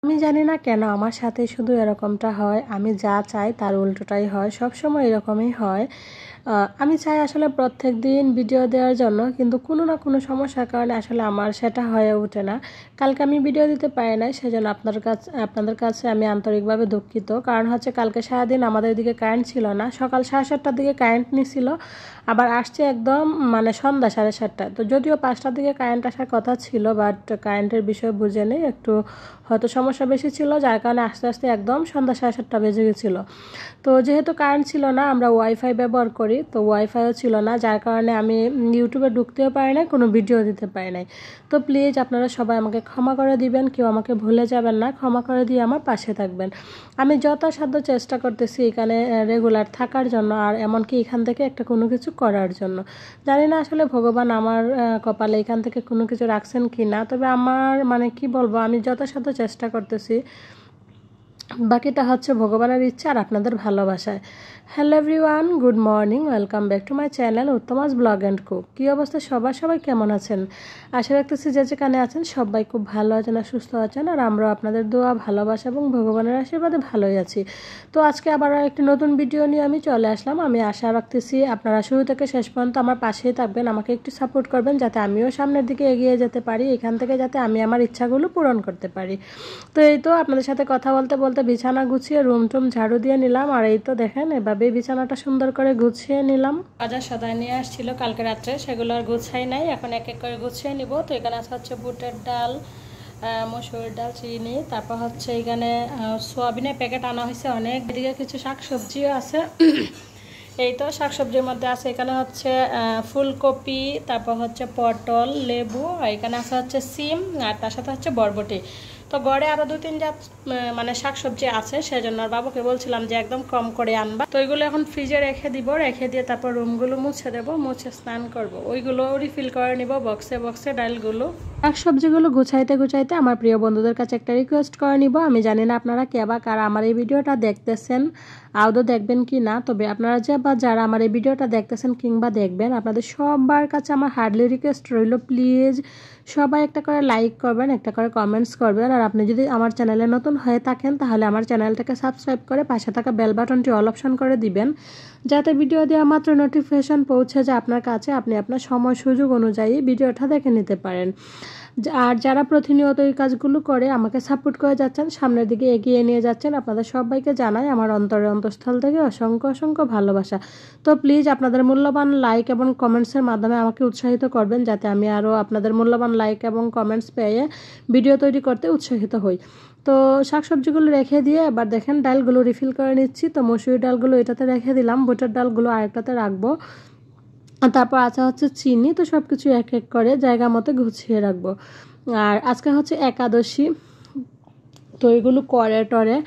আমি জানি না কেন আমার সাথে শুধু এরকমটা হয়, আমি যা চাই তার উল্টোটাই হয়, সব সময় এরকমই হয়। আমি চাই আসলে প্রত্যেক দিন ভিডিও দেওয়ার জন্য, কিন্তু কোনো না কোনো সমস্যার কারণে আসলে আমার সেটা হয়ে ওঠে না। কালকে আমি ভিডিও দিতে পারি নাই, সেজন্য আপনাদের কাছে আমি আন্তরিকভাবে দুঃখিত। কারণ হচ্ছে কালকে সারাদিন আমাদের দিকে কারেন্ট ছিল না, সকাল 7:30টার দিকে কারেন্ট নিছিল, আবার আসছে একদম মানে সন্ধ্যা 7:30টায়। তো যদিও 5টার দিকে কারেন্ট আসার কথা ছিল, বাট কারেন্টের বিষয় বুঝে নেই, একটু হয়তো সমস্যা বেশি ছিল, যার কারণে আস্তে আস্তে একদম সন্ধ্যা 7:30টা বেজে গেছিলো। তো যেহেতু কারেন্ট ছিল না, আমরা ওয়াইফাই ব্যবহার করি, তো ওয়াইফাইও ছিল না, যার কারণে আমি ইউটিউবে ঢুকতেও পারি নাই, কোনো ভিডিও দিতে পারি নাই। তো প্লিজ আপনারা সবাই আমাকে ক্ষমা করে দিবেন, কেউ আমাকে ভুলে যাবেন না, ক্ষমা করে দিয়ে আমার পাশে থাকবেন। আমি যথাসাধ্য চেষ্টা করতেছি এখানে রেগুলার থাকার জন্য, আর এমনকি এখান থেকে একটা কোনো কিছু করার জন্য। জানি না আসলে ভগবান আমার কপালে এখান থেকে কোনো কিছু রাখছেন কি না, তবে আমার মানে কি বলবো, আমি যথাসাধ্য চেষ্টা করতেছি, বাকিটা হচ্ছে ভগবানের ইচ্ছা আর আপনাদের ভালোবাসায়। Hello everyone, good morning, welcome back to my channel উত্তমাস ব্লগ অ্যান্ড কুক। কী অবস্থা সবাই কেমন আছেন? আশা রাখতেছি যে যেখানে আছেন সবাই খুব ভালো আছেন আর সুস্থ আছেন, আর আমরাও আপনাদের দোয়া, ভালোবাসা এবং ভগবানের আশীর্বাদে ভালোই আছি। তো আজকে আবার একটি নতুন ভিডিও নিয়ে আমি চলে আসলাম। আমি আশা রাখতেছি আপনারা শুরু থেকে শেষ পর্যন্ত আমার পাশেই থাকবেন, আমাকে একটু সাপোর্ট করবেন, যাতে আমিও সামনের দিকে এগিয়ে যেতে পারি, এখান থেকে যাতে আমি আমার ইচ্ছাগুলো পূরণ করতে পারি। তো এই তো আপনাদের সাথে কথা বলতে বলতে বিছানা গুছিয়ে রুম টুম ঝাড়ু দিয়ে নিলাম, আর এই তো দেখেন এভাবেই বিছানাটা সুন্দর করে গুছিয়ে নিলাম। বাজার সদাই নিয়ে আসছিল কালকে রাত্রে, সেগুলো আর গুছাই নাই, এখন এক এক করে গুছিয়ে নিব। তো এখানে আছে হচ্ছে বুটের ডাল, মসুর ডাল, চিনি, তারপর হচ্ছে এখানে সোয়াবিনের প্যাকেট আনা হয়েছে অনেক, এদিকে কিছু শাকসবজিও আছে। এই তো শাকসবজির মধ্যে আছে এখানে হচ্ছে ফুলকপি, তারপর হচ্ছে পটল, লেবু, আর এখানে আছে হচ্ছে সিম, আর তার সাথে হচ্ছে বরবটি। তো গড়ে আরও 2-3 জাত মানে শাকসবজি আছে, সেজন্য আর বাবুকে বলছিলাম যে একদম কম করে আনবা। তো ওইগুলো এখন ফ্রিজে রেখে দিব, রেখে দিয়ে তারপর রুমগুলো মুছে দেবো, মুছে স্নান করব, ওইগুলো রিফিল করে নিব বক্সে ডালগুলো। শাকসবজিগুলো গুছাইতে আমার প্রিয় বন্ধুদের কাছে একটা রিকোয়েস্ট করে নিব। আমি জানি না আপনারা কে বা কারা আমার এই ভিডিওটা দেখতেছেন, আদৌ দেখবেন কি না, তবে আপনারা যারা আমার এই ভিডিওটা দেখতেছেন কিংবা দেখবেন, আপনাদের সবার কাছে আমার হার্ডলি রিকোয়েস্ট রইল, প্লিজ সবাই একটা করে লাইক করবেন, একটা করে কমেন্টস করবেন, আর আপনি যদি আমার চ্যানেলে নতুন হয়ে থাকেন তাহলে আমার চ্যানেলটাকে সাবস্ক্রাইব করে পাশে থাকা বেল বাটনটি অল অপশন করে দিবেন, যাতে ভিডিও দেওয়া মাত্র নোটিফিকেশন পৌঁছে যায় আপনার কাছে, আপনি আপনার সময় সুযোগ অনুযায়ী ভিডিওটা দেখে নিতে পারেন। আর যারা প্রতিনিয়ত এই কাজগুলো করে আমাকে সাপোর্ট করে যাচ্ছেন, সামনের দিকে এগিয়ে নিয়ে যাচ্ছেন, আপনাদের সবাইকে জানাই আমার অন্তঃস্থল থেকে অসংখ্য ভালোবাসা। তো প্লিজ আপনাদের মূল্যবান লাইক এবং কমেন্টসের মাধ্যমে আমাকে উৎসাহিত করবেন, যাতে আমি আরও আপনাদের মূল্যবান লাইক এবং কমেন্টস পেয়ে ভিডিও তৈরি করতে উৎসাহিত হই। তো শাকসবজিগুলো রেখে দিয়ে এবার দেখেন ডালগুলো রিফিল করে নিচ্ছি। তো মসুরি ডালগুলো এটাতে রেখে দিলাম, বুটের ডালগুলো আরেকটাতে রাখবো, তারপর আছে হচ্ছে চিনি। তো সব কিছু এক এক করে জায়গা মতো গুছিয়ে রাখবো। আর আজকে হচ্ছে একাদশী, তো এগুলো করে টরে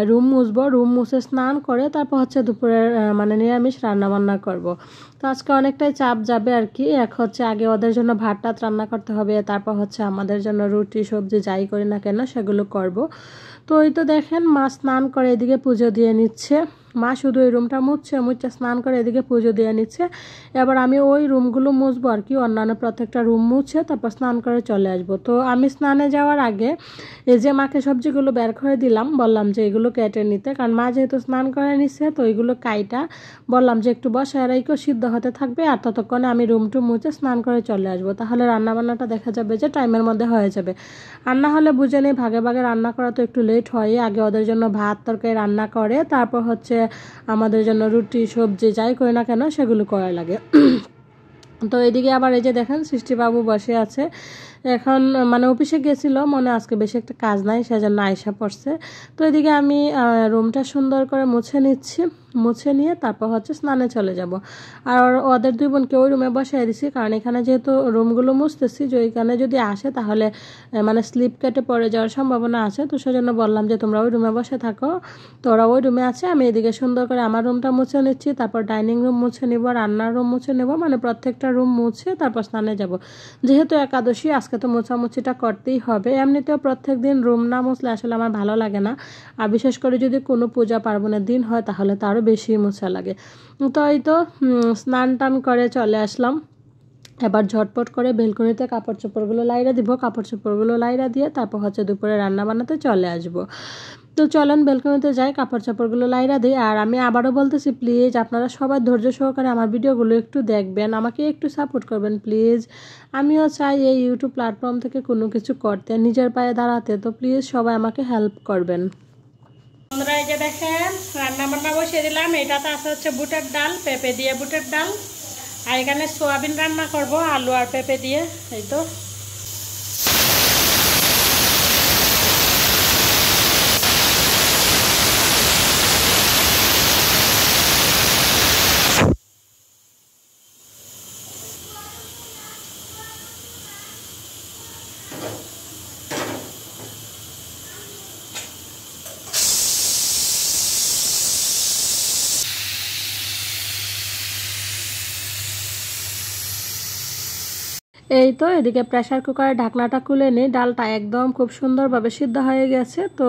রুম মুছবো, রুম মুছে স্নান করে তারপর হচ্ছে দুপুরের মানে নিরামিষ রান্নাবান্না করব। তো আজকে অনেকটাই চাপ যাবে আর কি। এক হচ্ছে আগে ওদের জন্য ভাত টাত রান্না করতে হবে, তারপর হচ্ছে আমাদের জন্য রুটি সবজি যাই করি না কেন সেগুলো করব। তো ওই তো দেখেন মা স্নান করে এদিকে পুজো দিয়ে নিচ্ছে, মা শুধু ওই রুমটা মুছছে স্নান করে এদিকে পুজো দিয়ে নিচ্ছে। এবার আমি ওই রুমগুলো মুছবো আর কি, অন্যান্য প্রত্যেকটা রুম মুছে তারপর স্নান করে চলে আসবো। তো আমি স্নানে যাওয়ার আগে এই যে মাকে সবজিগুলো বের করে দিলাম, বললাম যে এগুলো কেটে নিতে, কারণ মা যেহেতু স্নান করে নিচ্ছে তো এইগুলো কাইটা বললাম যে একটু বসায় রাখো, সিদ্ধ হতে থাকবে, আর ততক্ষণে আমি রুমটু মুছে স্নান করে চলে আসবো, তাহলে রান্নাবান্নাটা দেখা যাবে যে টাইমের মধ্যে হয়ে যাবে। আর না হলে বুঝে নেই ভাগে ভাগে রান্না করা তো একটু লেট হয়, আগে ওদের জন্য ভাত তরকারি রান্না করে তারপর হচ্ছে আমাদের জন্য রুটি সবজি যাই করি না কেন সেগুলো করা লাগে। তো এদিকে আবার এই যে দেখেন সৃষ্টিবাবু বসে আছে, এখন মানে অফিসে গেছিল মনে, আজকে বেশি একটা কাজ নাই সেজন্য আয়সা পড়ছে। তো এদিকে আমি রুমটা সুন্দর করে মুছে নিচ্ছি, মুছে নিয়ে তারপর হচ্ছে স্নানে চলে যাব। আর ওদের 2 বোনকে ওই রুমে বসিয়ে দিছি, কারণ এখানে যেহেতু রুমগুলো মুছতেছি, যে ওইখানে যদি আসে তাহলে মানে স্লিপ কেটে পড়ে যাওয়ার সম্ভাবনা আছে, তো সেজন্য বললাম যে তোমরা ওই রুমে বসে থাকো। তো ওরা ওই রুমে আছে, আমি এদিকে সুন্দর করে আমার রুমটা মুছে নিচ্ছি, তারপর ডাইনিং রুম মুছে নিব, রান্নার রুম মুছে নেব, মানে প্রত্যেকটা রুম মুছে তারপর স্নানে যাব। যেহেতু একাদশী আজকে তো মোছামুছিটা করতেই হবে, এমনিতেও প্রত্যেক দিন রুম না মুছলে আসলে আমার ভালো লাগে না, আর বিশেষ করে যদি কোনো পূজা পার্বণের দিন হয় তাহলে তো আরও বেশি মোছা লাগে। তো এই তো স্নান টান করে চলে আসলাম। এবার ঝটপট করে বেলকনিতে কাপড় চোপড়গুলো লাইরা দিব, কাপড় চোপড়গুলো লাইরা দিয়ে তারপর হচ্ছে দুপুরে রান্না বানাতে চলে আসব। তো চলেন বেলকনিতে যাই, কাপড় চাপড়গুলো লাইরা দিই। আর আমি আবারও বলতেছি, প্লিজ আপনারা সবাই ধৈর্য সহকারে আমার ভিডিওগুলো একটু দেখবেন, আমাকে একটু সাপোর্ট করবেন প্লিজ। আমিও চাই এই ইউটিউব প্ল্যাটফর্ম থেকে কোনো কিছু করতে, নিজের পায়ে দাঁড়াতে। তো প্লিজ সবাই আমাকে হেল্প করবেন। বন্ধুরা এই যে দেখেন রান্না বান্না বসিয়ে দিলাম। এটাতে আছে হচ্ছে বুটের ডাল, পেঁপে দিয়ে বুটের ডাল। আর এখানে সোয়াবিন রান্না করব আলু আর পেঁপে দিয়ে। এই তো এদিকে প্রেসার কুকারের ঢাকনাটা খুলে নিই। ডালটা একদম খুব সুন্দরভাবে সিদ্ধ হয়ে গেছে। তো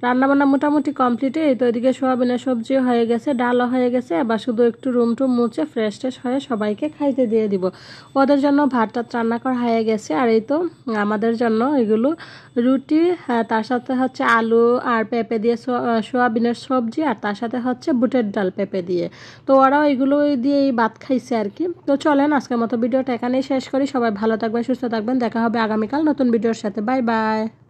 রান্নাবান্না মোটামুটি কমপ্লিট। এই তো এদিকে সোয়াবিনের সবজিও হয়ে গেছে, ডালও হয়ে গেছে। এবার শুধু একটু রুম টুম মুছে ফ্রেশ ট্রেশ হয়ে সবাইকে খাইতে দিয়ে দিব। ওদের জন্য ভাতটা রান্না করা হয়ে গেছে। আর এই তো আমাদের জন্য এগুলো রুটি, তার সাথে হচ্ছে আলু আর পেঁপে দিয়ে সোয়াবিনের সবজি, আর তার সাথে হচ্ছে বুটের ডাল পেঁপে দিয়ে। তো ওরাও এগুলো দিয়েই ভাত খাইছে আর কি। তো চলেন আজকের মতো ভিডিওটা এখানেই শেষ করি। সবাই ভালো থাকবেন, সুস্থ থাকবেন। দেখা হবে আগামীকাল নতুন ভিডিওর সাথে। Bye bye.